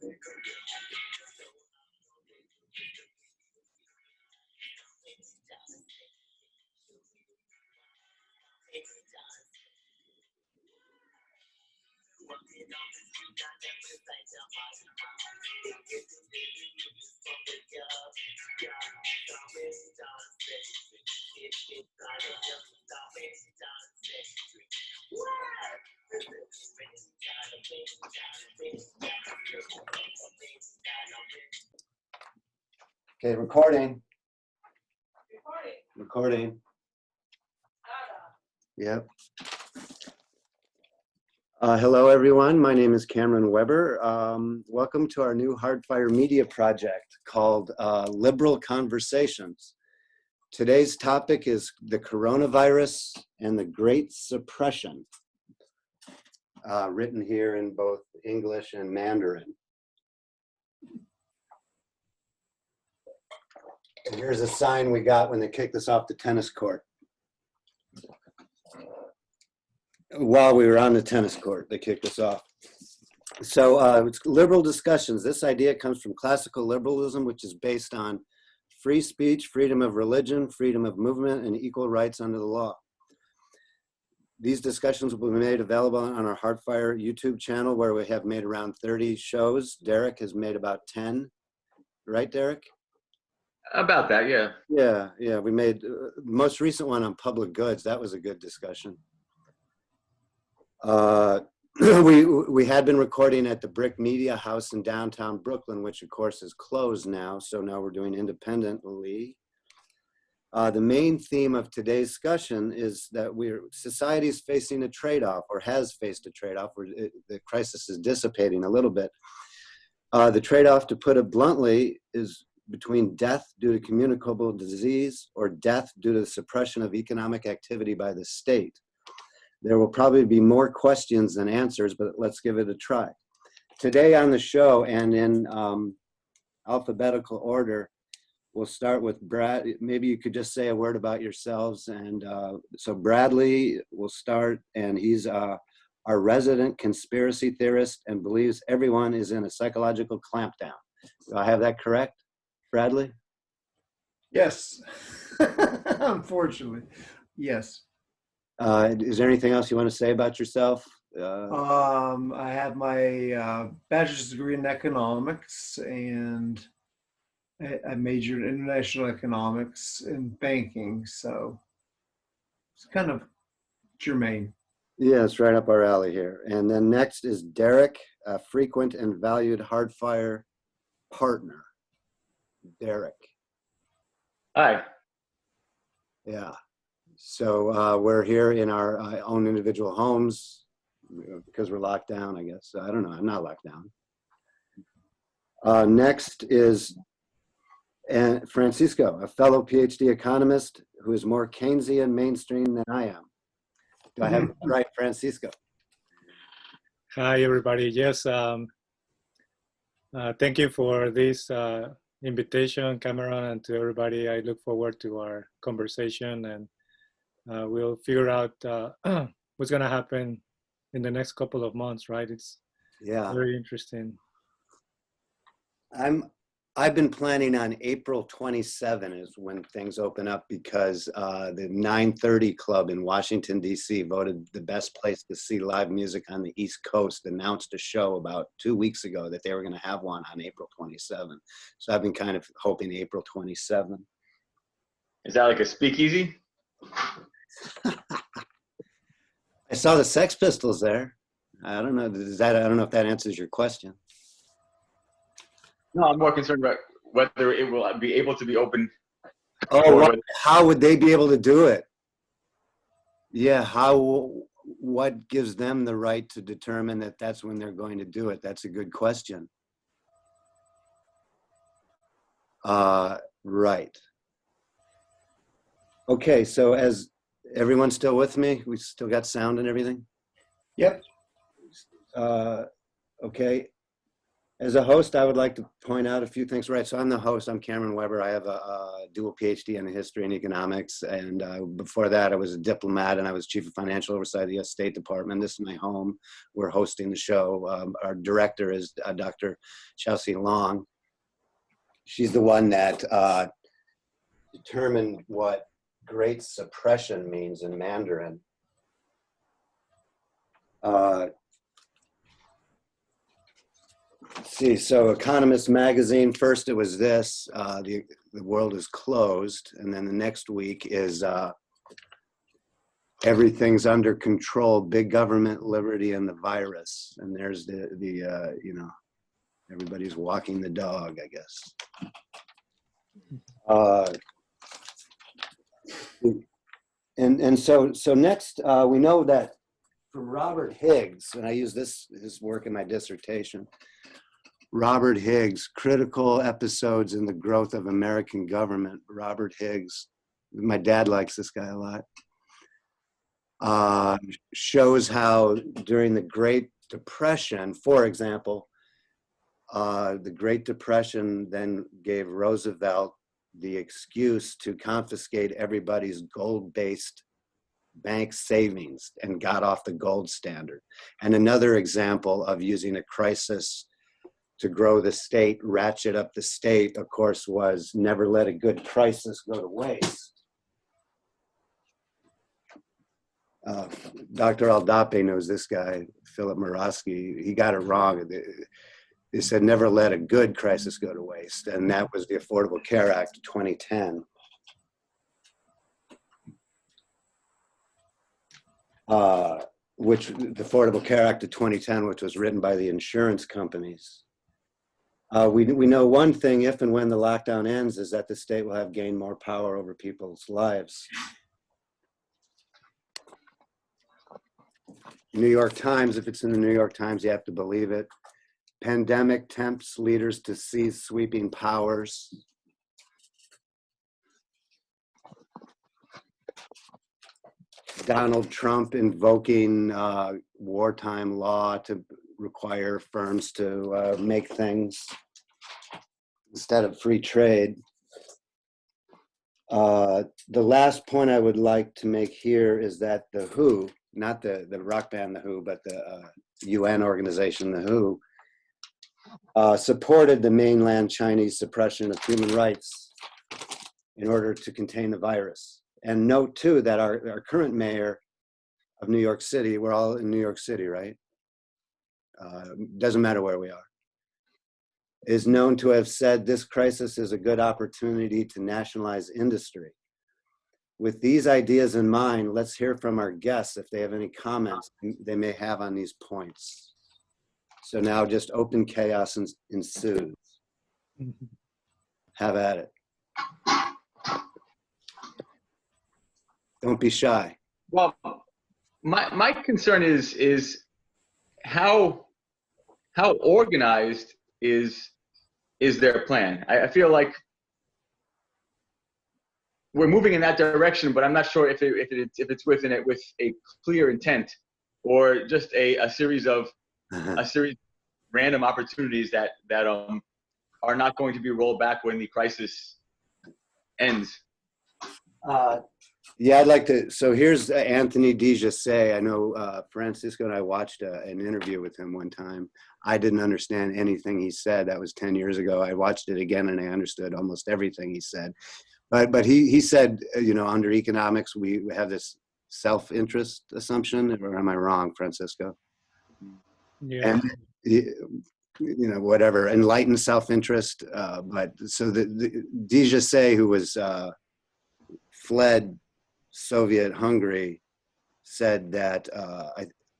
Okay, recording. Recording. Yep. Hello, everyone. My name is Cameron Weber. Welcome to our new Hardfire media project called Liberal Conversations. Today's topic is the coronavirus and the Great Suppression, written here in both English and Mandarin. And here's a sign we got when they kicked us off the tennis court. While we were on the tennis court, they kicked us off. So it's liberal discussions. This idea comes from classical liberalism, which is based on free speech, freedom of religion, freedom of movement, and equal rights under the law. These discussions will be made available on our Hardfire YouTube channel, where we have made around 30 shows. Derek has made about 10. Right, Derek? About that, yeah. Yeah. We made the most recent one on public goods. That was a good discussion. We had been recording at the Brick Media House in downtown Brooklyn, which of course is closed now. So now we're doing independently. The main theme of today's discussion is that society is facing a trade-off, or has faced a trade-off, where the crisis is dissipating a little bit. The trade-off, to put it bluntly, is between death due to communicable disease or death due to the suppression of economic activity by the state. There will probably be more questions than answers, but let's give it a try. Today on the show, and in alphabetical order, we'll start with Brad. Maybe you could just say a word about yourselves. And so Bradley will start, and he's our resident conspiracy theorist and believes everyone is in a psychological clampdown. Do I have that correct, Bradley? Yes. Unfortunately, yes. Is there anything else you want to say about yourself? I have my bachelor's degree in economics, and I majored in international economics and banking, so it's kind of germane. Yeah, it's right up our alley here. And then next is Derek, a frequent and valued Hardfire partner. Derek. Hi. Yeah. So we're here in our own individual homes because we're locked down, I guess. I don't know. I'm not locked down. Next is Francisco, a fellow PhD economist who is more Keynesian mainstream than I am. Do I have it right, Francisco? Hi, everybody. Yes. Thank you for this invitation, Cameron, and to everybody. I look forward to our conversation, and we'll figure out what's going to happen in the next couple of months, right? It's very interesting. I've been planning on April 27 is when things open up, because the 930 Club in Washington, D.C. voted the best place to see live music on the East Coast, announced a show about 2 weeks ago that they were going to have one on April 27. So I've been kind of hoping April 27. Is that like a speakeasy? I saw the Sex Pistols there. I don't know. I don't know if that answers your question. No, I'm more concerned about whether it will be able to be open. Oh, how would they be able to do it? Yeah, what gives them the right to determine that that's when they're going to do it? That's a good question. Right. Okay, so as everyone's still with me, we still got sound and everything? Yep. Okay. As a host, I would like to point out a few things. Right, so I'm the host. I'm Cameron Weber. I have a dual PhD in history and economics. And before that, I was a diplomat and I was chief of financial oversight of the U.S. State Department. This is my home. We're hosting the show. Our director is Dr. Xiaoxi Long. She's the one that determined what Great Suppression means in Mandarin. Let's see, so Economist magazine, first it was this, the world is closed, and then the next week is everything's under control, big government, liberty, and the virus. And there's the you know, everybody's walking the dog, I guess. And so next, we know that from Robert Higgs, and I use his work in my dissertation, Robert Higgs, Critical Episodes in the Growth of American Government. Robert Higgs, my dad likes this guy a lot, shows how during the Great Depression, for example, the Great Depression then gave Roosevelt the excuse to confiscate everybody's gold-based bank savings and got off the gold standard. And another example of using a crisis to grow the state, ratchet up the state, of course, was never let a good crisis go to waste. Dr. Aldape knows this guy, Philip Murawski. He got it wrong. They said never let a good crisis go to waste, and that was the Affordable Care Act of 2010. Which the Affordable Care Act of 2010, which was written by the insurance companies. We know one thing, if and when the lockdown ends, is that the state will have gained more power over people's lives. New York Times, if it's in the New York Times, you have to believe it. Pandemic tempts leaders to seize sweeping powers. Donald Trump invoking wartime law to require firms to make things instead of free trade. The last point I would like to make here is that the WHO, not the rock band The Who, but the UN organization The Who, supported the mainland Chinese suppression of human rights in order to contain the virus. And note too that our current mayor of New York City, we're all in New York City, right? Doesn't matter where we are, is known to have said this crisis is a good opportunity to nationalize industry. With these ideas in mind, let's hear from our guests if they have any comments they may have on these points. So now just open chaos ensues. Have at it. Don't be shy. Well, my concern is how organized is their plan? I feel like we're moving in that direction, but I'm not sure if it's with a clear intent or just a series of random opportunities that are not going to be rolled back when the crisis ends. Yeah, I'd like to. So here's Anthony DeJasse. I know Francisco and I watched an interview with him one time. I didn't understand anything he said. That was 10 years ago. I watched it again and I understood almost everything he said. But he said, you know, under economics, we have this self-interest assumption, or am I wrong, Francisco? Yeah. And, you know, whatever, enlightened self-interest. But so the DeJasse, who was fled Soviet Hungary, said that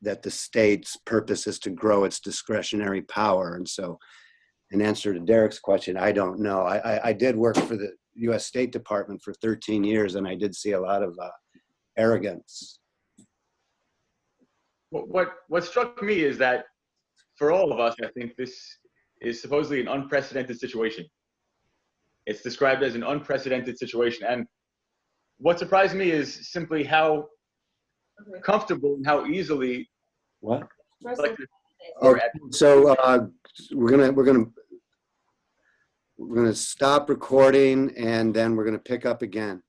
that the state's purpose is to grow its discretionary power. And so, in answer to Derek's question, I don't know. I did work for the U.S. State Department for 13 years, and I did see a lot of arrogance. What struck me is that for all of us, I think this is supposedly an unprecedented situation. It's described as an unprecedented situation, and what surprised me is simply how comfortable and how easily Or at, So we're gonna stop recording, and then we're gonna pick up again.